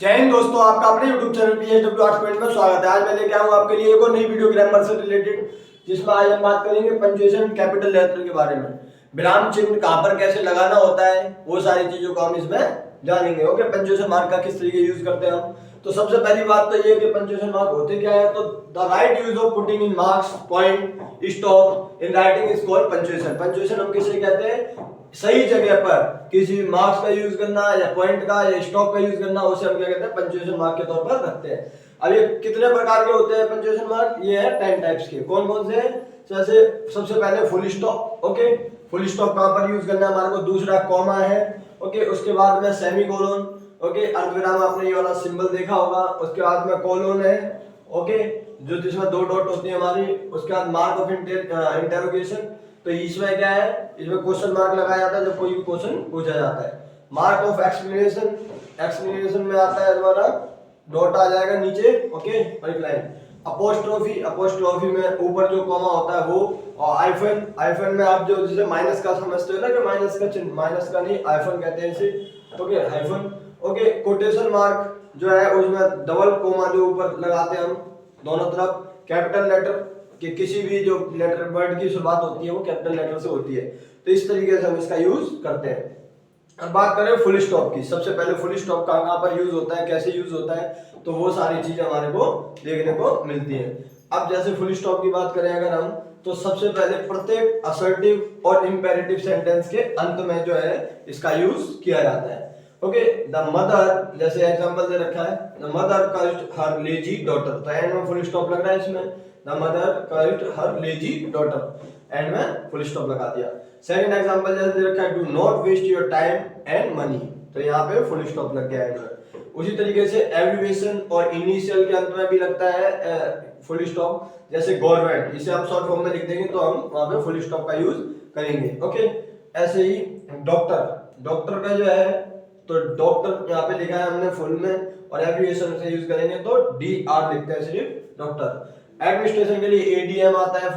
जय हिंद दोस्तों, आपका अपने YouTube channel PSW arts point में स्वागत है। आज मैं लेके आऊँ आपके लिए एक और नई वीडियो ग्रामर से रिलेटेड, जिसमें आज हम बात करेंगे पंक्चुएशन कैपिटल लेटर के बारे में। विराम चिन्ह कहाँ पर कैसे लगाना होता है, वो सारी चीजों को हम इसमें जानेंगे। ओके, पंक्चुएशन मार्क का किस तरीके यूज करते हैं हम। तो सबसे पहली बात तो ये कि पंक्चुएशन मार्क होते क्या है। तो the right use of putting in marks, point, stop in writing is called punctuation. Punctuation हम किसे कहते हैं, सही जगह पर किसी मार्क्स का यूज करना या पॉइंट का या स्टॉप का यूज करना, उसे हम क्या कहते हैं, पंक्चुएशन मार्क के तौर पर रखते हैं। अब ये कितने प्रकार के होते हैं पंक्चुएशन मार्क, ये है 10 टाइप्स के। कौन कौन से? जैसे सबसे पहले full stop. Okay, full stop कहां पर यूज करना है हमारे को? दूसरा कॉमा है। ओके, उसके बाद में सेमीकोलन। ओके, अर्धविराम, आपने ये वाला सिंबल देखा होगा। उसके बाद में कोलन है। ओके, जो जिसमें दो डॉट होती है हमारी। उसके बाद मार्क ऑफ इंटरोगेशन। तो इसमें क्या है, इसमें क्वेश्चन मार्क लगाया जाता है जब कोई भी क्वेश्चन पूछा जाता है। मार्क ऑफ एक्सप्लेनेशन, एक्सप्लेनेशन में आता है हमारा डॉट आ जाएगा नीचे। ओके, और एक लाइन। अपोस्ट्रोफी, अपोस्ट्रोफी में ऊपर जो कॉमा होता है वो। और आइफन, आइफन में आप जो जिसे माइनस का समझते हो ना, कि माइनस का चिन्ह, माइनस का नहीं, आइफन कहते हैं इसे। Okay, hyphen. Okay, quotation mark जो है उसमें डबल कोमा जो ऊपर लगाते हैं हम दोनों तरफ। कैपिटल लेटर कि किसी भी जो लेटर वर्ड की शुरुआत होती है वो कैपिटल लेटर से होती है। तो इस तरीके से हम इसका यूज करते हैं। अब बात करें फुल स्टॉप की। सबसे पहले फुल स्टॉप कहाँ पर यूज होता है, कैसे यूज होता है, तो वो सारी चीजें हमारे को देखने को मिलती है। अब जैसे फुल स्टॉप की बात करें अगर हम, तो सबसे पहले प्रत्येक असर्टिव और इंपेरेटिव सेंटेंस के अंत में जो है इसका यूज किया जाता है। ओके, द मदर, जैसे एग्जांपल दे रखा है, the mother cursed her lazy daughter. तो एंड में फुल स्टॉप लग रहा है इसमें। The mother cursed her lazy daughter, end में फुल स्टॉप लगा दिया। सेकंड एग्जांपल जैसे दे रखा है, do not waste your time and money. तो यहाँ पे फुल स्टॉप लग गया है। उसी तरीके से एब्रिविएशन और इनिशियल के अंत में भी लगता है फुल स्टॉप। जैसे गवर्नमेंट, इसे हम शॉर्ट फॉर्म में लिख देंगे तो हम वहां पे फुल स्टॉप का यूज करेंगे। ओके, ऐसे ही डॉक्टर, डॉक्टर का जो है, तो डॉक्टर यहाँ पे लिखा है हमने फुल में, और एब्रिविएशन से यूज करेंगे तो DR लिखते हैं सिर्फ डॉक्टर। एडमिनिस्ट्रेशन के लिए ADM आता है,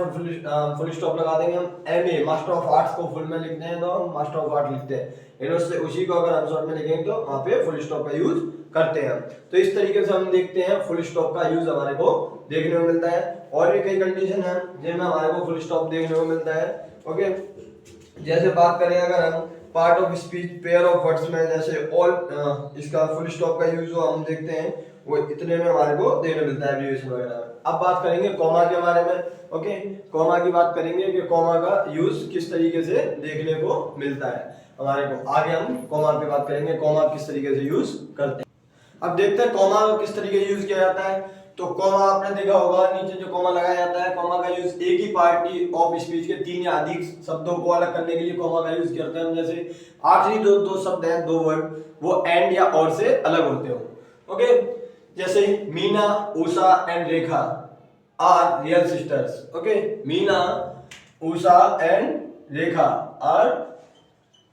फुल स्टॉप लगा देंगे हम। MA मास्टर ऑफ आर्ट्स को फुल में लिखते हैं तो हम मास्टर ऑफ आर्ट लिखते हैं। उससे उसी को अगर हम शॉर्ट में लिखेंगे तो वहां पे फुल स्टॉप का यूज करते हैं। तो इस तरीके से हम देखते हैं फुल स्टॉप का यूज हमारे को देखने को मिलता है। और भी कई कंडीशन है जिनमें हमारे को फुल स्टॉप देखने को मिलता है। ओके, जैसे बात करें अगर हम part of speech, pair of words में, जैसे ऑल, इसका फुल स्टॉप का यूज हम देखते हैं वो इतने में हमारे को देखने मिलता है एब्रिविएशन वगैरह में। अब बात करेंगे कॉमा के बारे में। ओके, कॉमा की बात करेंगे कि कॉमा का यूज किस तरीके से देखने को मिलता है हमारे को। आगे हम कॉमा की बात करेंगे, कॉमा किस तरीके से यूज करते हैं। अब देखते हैं कॉमा को किस तरीके से यूज किया जाता है। तो कॉमा आपने देखा होगा, नीचे जो कॉमा लगाया जाता है, कॉमा का यूज एक ही पार्टी ऑफ स्पीच के 3 या अधिक शब्दों को अलग करने के लिए कॉमा का यूज करते हैं हम। जैसे आखिरी दो शब्द हैं, 2 वर्ड, वो एंड या और से अलग होते हो। ओके, जैसे Meena, Usha and Rekha are real sisters. Okay, Meena, Usha and Rekha are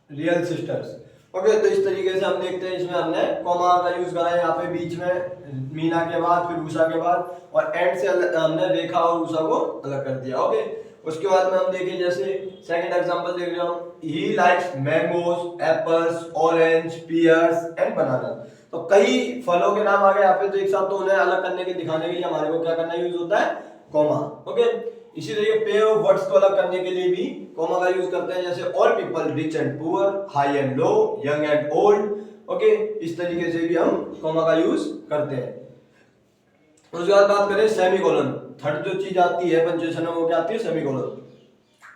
real sisters. Okay, तो इस तरीके से हम देखते हैं इसमें हमने कॉमा का यूज करा है यहाँ पे बीच में, मीना के बाद, फिर उषा के बाद, और एंड से हमने रेखा और उषा को अलग कर दिया। ओके, उसके बाद में हम देखें, जैसे सेकंड एग्जांपल देख रहे हो, he likes mangoes, apples, orange, pears and banana. तो कई फलों के नाम आ गए यहाँ पे, तो एक साथ तो उन्हें अलग करने के, दिखाने के लिए हमारे को क्या करना यूज होता है, कॉमा। ओके, इसी तरीके पेयर ऑफ वर्ड्स को अलग करने के लिए भी कॉमा का यूज करते हैं। जैसे all people, rich and poor, high and low, young and old. Okay, इस तरीके से भी हम कॉमा का यूज करते हैं। उसके बाद बात करें सेमीकोलन, थर्ड जो चीज आती है पंक्चुएशन में, वो क्या आती है, सेमीकोलन।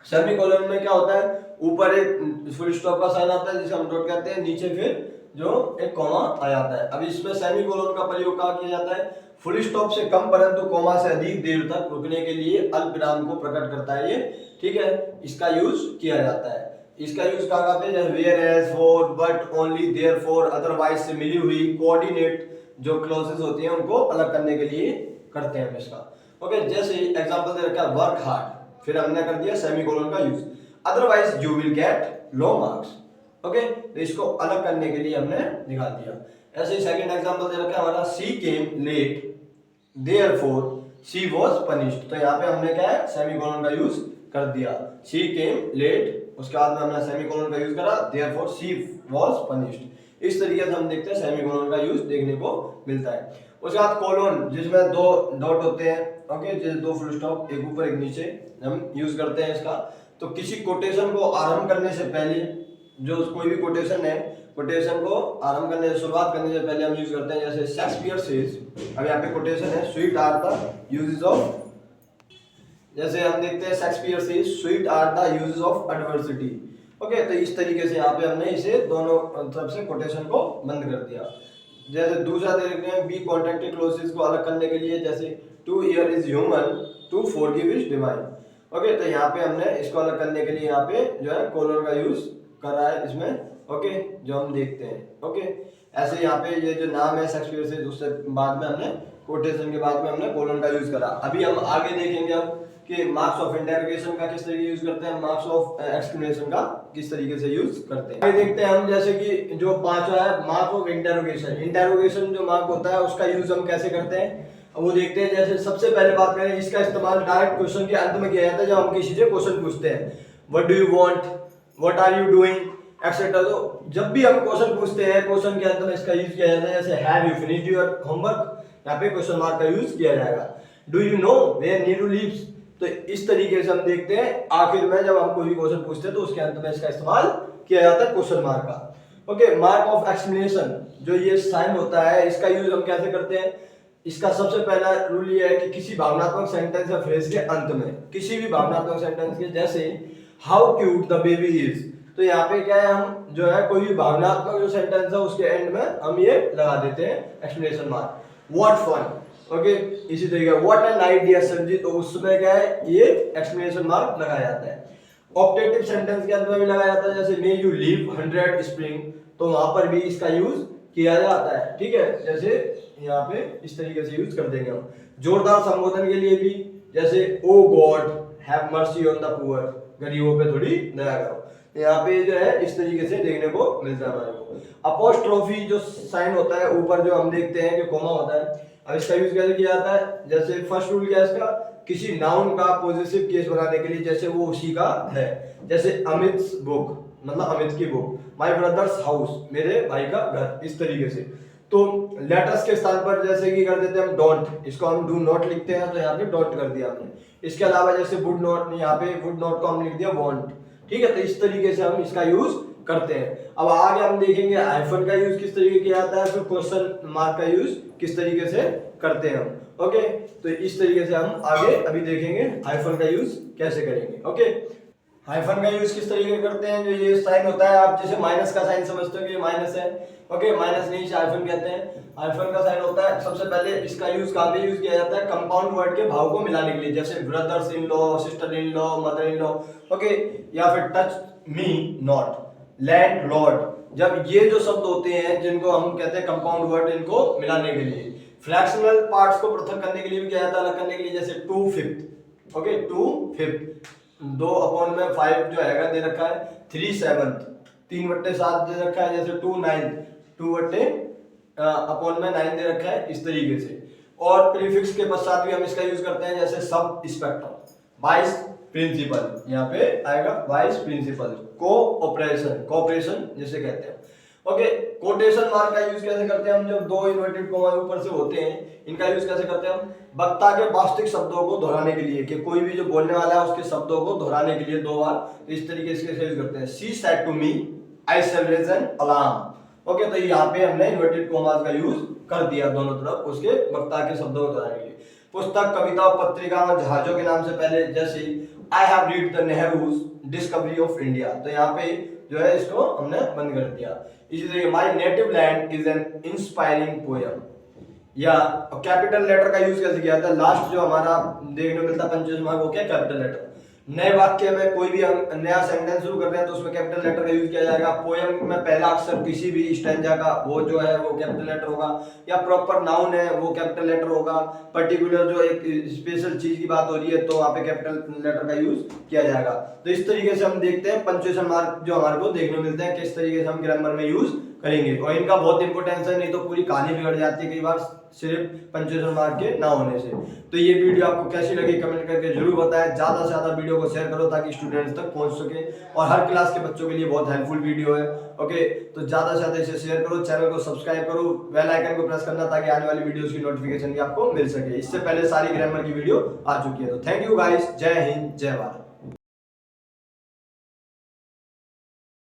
सेमीकोलन में क्या होता है, ऊपर एक फुल स्टॉप का साइन आता है जिसे हम डॉट कहते हैं, नीचे फिर जो एक कॉमा आ जाता है। अब इसमें सेमीकोलन का प्रयोग कहाँ किया जाता है, फुल स्टॉप से कम परंतु कॉमा से अधिक देर तक रुकने के लिए अल्पविराम को प्रकट करता है ये। ठीक है, इसका यूज किया जाता है। इसका यूज कहाँ करते हैं, जैसे whereas, for, but, only, therefore, otherwise से मिली हुई, कोऑर्डिनेट जो क्लॉजेस होती हैं उनको अलग करने के लिए करते हैं इसका। ओके, जैसे एग्जांपल दे रखा है वर्क हार्ड, फिर हमने कर दिया सेमीकोलन का use, otherwise you will get low marks. Okay, तो इसको अलग करने के लिए हमने निकाल दिया। ऐसे ही सेकंड एग्जांपल दे रखा है हमारा, she came late therefore she was punished. तो यहाँ पे हमने क्या है, सेमीकोलन का यूज कर दिया। शी केम लेट, उसके बाद में हमने सेमीकोलन का यूज करा, देयरफॉर शी वाज पनिश्ड। इस तरीके से हम देखते हैं सेमीकोलन का यूज देखने को मिलता है। उसके बाद कोलोन जिसमें दो डॉट होते हैं, ओके, जैसे दो फुल स्टॉप, एक ऊपर एक नीचे, हम यूज करते हैं इसका। तो किसी कोटेशन को आरंभ करने से पहले, जो कोई भी कोटेशन है, कोटेशन को आरंभ करने से, शुरुआत करने से पहले हम यूज करते हैं, जैसे शेक्सपियर सेज, अब यहाँ पे कोटेशन है, sweet are the uses of, जैसे हम देखते हैं Shakespeare says sweet are the uses of adversity, okay. तो इस तरीके से यहाँ पे हमने इसे दोनों तरफ से कोटेशन को बंद कर दिया। जैसे दूसरा देखते हैं बी कॉन्ट्रैक्टेड क्लोजेस को अलग करने के लिए, जैसे to err is human, to forgive is divine, okay. तो यहाँ पे हमने इसको अलग करने के लिए यहाँ पे जो है कोलन का यूज कर रहा है इसमें, ओके, जो हम देखते हैं, ओके। ऐसे यहाँ पे ये जो नाम है शेक्सपियर से, उससे बाद में हमने कोटेशन के बाद में हमने कोलन का यूज करा। अभी हम आगे देखेंगे हम कि मार्क्स ऑफ इंटरोगेशन का किस तरीके यूज करते हैं, मार्क्स ऑफ एक्सक्लेमेशन का किस तरीके से यूज करते हैं। आगे देखते हैं हम, जैसे कि जो पांचवा है मार्क ऑफ इंटरोगेशन। इंटरोगेशन जो मार्क होता है उसका यूज हम कैसे करते हैं वो देखते हैं। जैसे सबसे पहले बात करें, इसका इस्तेमाल डायरेक्ट क्वेश्चन के अंत में किया जाता है जब हम किसी से क्वेश्चन पूछते हैं, what do you want, what are you doing, etcetera. तो जब भी हम क्वेश्चन पूछते हैं, क्वेश्चन के अंत में इसका यूज किया जाता है। जैसे have you finished your homework, यहाँ पे क्वेश्चन मार्क का यूज किया जाएगा। Do you know where Neeru lives, तो इस तरीके से हम देखते हैं आखिर में जब हम कोई भी क्वेश्चन पूछते हैं तो उसके अंत में इसका इस्तेमाल किया जाता है क्वेश्चन मार्क का, ओके। मार्क ऑफ एक्सक्लेमेशन, जो ये साइन होता है, इसका यूज हम कैसे करते हैं। इसका सबसे पहला रूल ये है कि किसी भावनात्मक सेंटेंस या फ्रेज के अंत में, किसी भी भावनात्मक सेंटेंस के, जैसे how cute the baby is, तो यहाँ पे क्या है, हम जो है कोई भी भावनात्मक जो सेंटेंस है उसके एंड में हम ये लगा देते हैं exclamation mark. What fun, okay, इसी तरीके व्हाट एन आइडिया संजीत, तो उसमें क्या है ये एक्सक्लेमेशन मार्क लगाया जाता है। ऑप्टेटिव सेंटेंस के अंदर में भी लगाया जाता है, जैसे मे यू लिव 100 स्प्रिंग, तो वहां पर भी इसका यूज किया जाता है, ठीक है। जैसे यहाँ पे इस तरीके से यूज कर देंगे हम। जोरदार संबोधन के लिए भी, जैसे O God have mercy on the poor, गरीबों पे थोड़ी दया करो, यहाँ पे जो है इस तरीके से देखने को मिलता है हमारे को। अपोस्ट्रोफी जो साइन होता है ऊपर जो हम देखते हैं कि कोमा होता है, अब इसका यूज कैसे किया जाता है। जैसे फर्स्ट रूल क्या है इसका, किसी नाउन का पॉजिटिव केस बनाने के लिए, जैसे वो उसी का है, जैसे अमित्स बुक, मतलब अमित की बुक, माय ब्रदर्स हाउस, मेरे भाई का घर, इस तरीके से। तो लेटर्स के स्थान पर जैसे कि कर देते हैं हम डोंट, इसको हम डू नॉट लिखते हैं, तो यहाँ पे डोंट कर दिया हमने। इसके अलावा जैसे वुड नॉट, यहाँ पे वुड नॉट को हम लिख दिया वांट, ठीक है। तो इस तरीके से हम इसका यूज करते हैं। अब आगे हम देखेंगे हाइफन का यूज किस तरीके किया जाता है, फिर क्वेश्चन मार्क का यूज किस तरीके से करते हैं हम, ओके। तो इस तरीके से हम आगे अभी देखेंगे हाइफन का यूज कैसे करेंगे, ओके। हाइफन का यूज किस तरीके करते हैं, जो ये साइन होता है, आप जैसे माइनस का साइन समझते हो कि ये माइनस है, ओके, माइनस नहीं हाइफन कहते हैं। हाइफन का साइन होता है, सबसे पहले इसका यूज कहाँ पे यूज किया जाता है, कंपाउंड वर्ड के भाव को मिलाने के लिए, जैसे brothers in law, sister in law, mother in law, okay, या फिर touch me not, land Lord. जब ये जो शब्द होते हैं जिनको हम कहते हैं कंपाउंड वर्ड, इनको मिलाने के लिए। फ्रैक्शनल पार्ट्स को पृथक करने के लिए भी किया जाता है, अलग करने के लिए, जैसे 2/5, ओके, 2/5, 2/5 जो है दे रखा है, 3/7, 3/7 दे रखा है, जैसे 2/9, 2/9 दे रखा है, इस तरीके से। और प्रीफिक्स के पश्चात भी हम इसका यूज करते हैं, जैसे सब इंस्पेक्टर, वाइस प्रिंसिपल, यहाँ पे आएगा वाइस प्रिंसिपल, कोऑपरेशन जिसे कहते हैं, ओके। कोटेशन मार्क का यूज कैसे करते हैं हम, जब दो इन्वर्टेड कोमा ऊपर से होते हैं, इनका यूज कैसे करते हैं हम, वक्ता के वास्तविक शब्दों को दोहराने के लिए, कि कोई भी जो बोलने वाला है उसके शब्दों को दोहराने के लिए 2 बार, तो इस तरीके से यूज करते हैं। She said to me I shall raise an alarm, okay. तो यहाँ पे हमने इन्वर्टेड कोमास का यूज कर दिया दोनों तरफ उसके वक्ता के शब्दों को दोहराने के लिए। पुस्तक, कविता, पत्रिका और जहाजों के नाम से पहले, जैसे I have read the Nehru's discovery of India, तो यहाँ पे जो है इसको हमने बंद कर दिया। इसी तरीके my native land is an inspiring poem, या कैपिटल लेटर का यूज कैसे किया था, लास्ट जो हमारा देखने को मिलता पंचुएशन मार्क वो क्या, कैपिटल लेटर। नए वाक्य में कोई भी हम नया सेंटेंस शुरू कर रहे हैं तो उसमें कैपिटल लेटर का यूज किया जाएगा। पोएम में पहला अक्षर किसी भी स्टैंजा का वो जो है वो कैपिटल लेटर होगा, या प्रॉपर नाउन है वो कैपिटल लेटर होगा। पर्टिकुलर जो एक स्पेशल चीज की बात हो रही है तो वहाँ पे कैपिटल लेटर का यूज किया जाएगा। तो इस तरीके से हम देखते हैं पंचुएशन मार्क जो हमारे को देखने को मिलते हैं, किस तरीके से हम ग्रामर में यूज करेंगे। और इनका बहुत इंपॉर्टेंस है, नहीं तो पूरी कहानी बिगड़ जाती है कई बार सिर्फ पंक्चुएशन मार्क के ना होने से। तो ये वीडियो आपको कैसी लगी कमेंट करके जरूर बताएं। ज़्यादा से ज़्यादा वीडियो को शेयर करो ताकि स्टूडेंट्स तक पहुंच सके, और हर क्लास के बच्चों के लिए बहुत हेल्पफुल वीडियो है। ओके, तो ज़्यादा से ज़्यादा इसे शेयर करो, चैनल को सब्सक्राइब करो, बेल आइकन को प्रेस करना ताकि आने वाली वीडियोस की नोटिफिकेशन भी आपको मिल सके। इससे पहले सारी ग्रामर की वीडियो आ चुकी है। तो थैंक यू गाइस, जय हिंद, जय भारत।